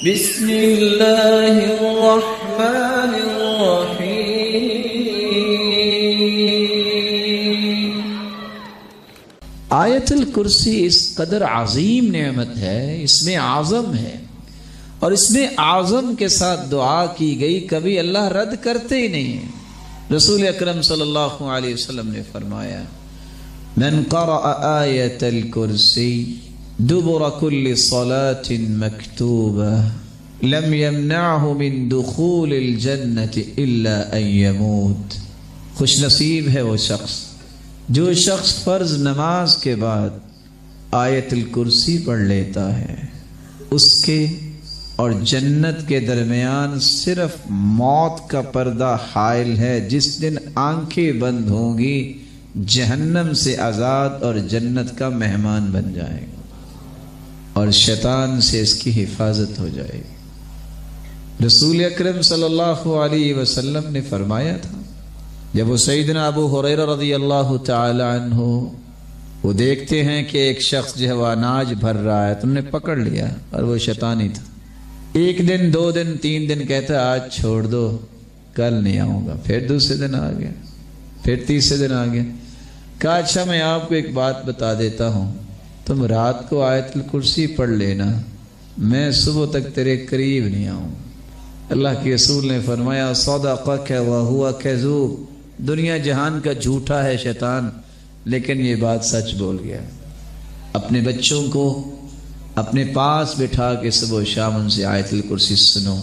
بسم اللہ الرحمن الرحیم۔ آیت الکرسی اس قدر عظیم نعمت ہے، اس میں اعظم ہے، اور اس میں اعظم کے ساتھ دعا کی گئی، کبھی اللہ رد کرتے ہی نہیں ہیں۔ رسول اکرم صلی اللہ علیہ وسلم نے فرمایا من قرأ آیت الکرسی دبر كل صلاة مكتوبة لم يمنعه من دخول الجنة إلا أن يموت۔ خوش نصیب ہے وہ شخص جو شخص فرض نماز کے بعد آیت الکرسی پڑھ لیتا ہے، اس کے اور جنت کے درمیان صرف موت کا پردہ حائل ہے۔ جس دن آنکھیں بند ہوں گی جہنم سے آزاد اور جنت کا مہمان بن جائے گا، اور شیطان سے اس کی حفاظت ہو جائے گی۔ رسول اکرم صلی اللہ علیہ وسلم نے فرمایا تھا، جب وہ سیدنا ابو ہریرہ رضی اللہ تعالی عنہ وہ دیکھتے ہیں کہ ایک شخص جو ہے وہ اناج بھر رہا ہے تو انہوں نے پکڑ لیا، اور وہ شیطانی تھا۔ ایک دن، 2 دن، 3 دن کہتا آج چھوڑ دو، کل نہیں آؤں گا۔ پھر دوسرے دن آ گیا، پھر تیسرے دن آ گیا۔ کہا اچھا میں آپ کو ایک بات بتا دیتا ہوں، تم رات کو آیت الکرسی پڑھ لینا، میں صبح تک تیرے قریب نہیں آؤں۔ اللہ کے رسول نے فرمایا صدقک وہو کذوب، دنیا جہان کا جھوٹا ہے شیطان، لیکن یہ بات سچ بول گیا۔ اپنے بچوں کو اپنے پاس بٹھا کے صبح و شام ان سے آیت الکرسی سنو،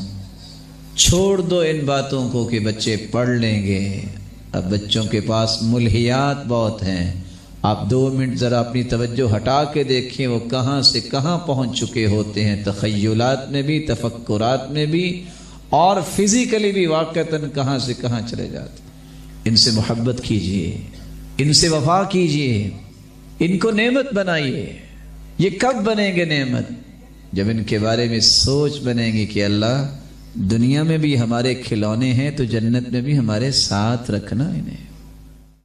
چھوڑ دو ان باتوں کو کہ بچے پڑھ لیں گے۔ اب بچوں کے پاس ملہیات بہت ہیں، آپ 2 منٹ ذرا اپنی توجہ ہٹا کے دیکھیں وہ کہاں سے کہاں پہنچ چکے ہوتے ہیں، تخیلات میں بھی، تفکرات میں بھی، اور فزیکلی بھی واقعتاً کہاں سے کہاں چلے جاتے۔ ان سے محبت کیجئے، ان سے وفا کیجئے، ان کو نعمت بنائیے۔ یہ کب بنیں گے نعمت؟ جب ان کے بارے میں سوچ بنے گی کہ اللہ دنیا میں بھی ہمارے کھلونے ہیں تو جنت میں بھی ہمارے ساتھ رکھنا انہیں۔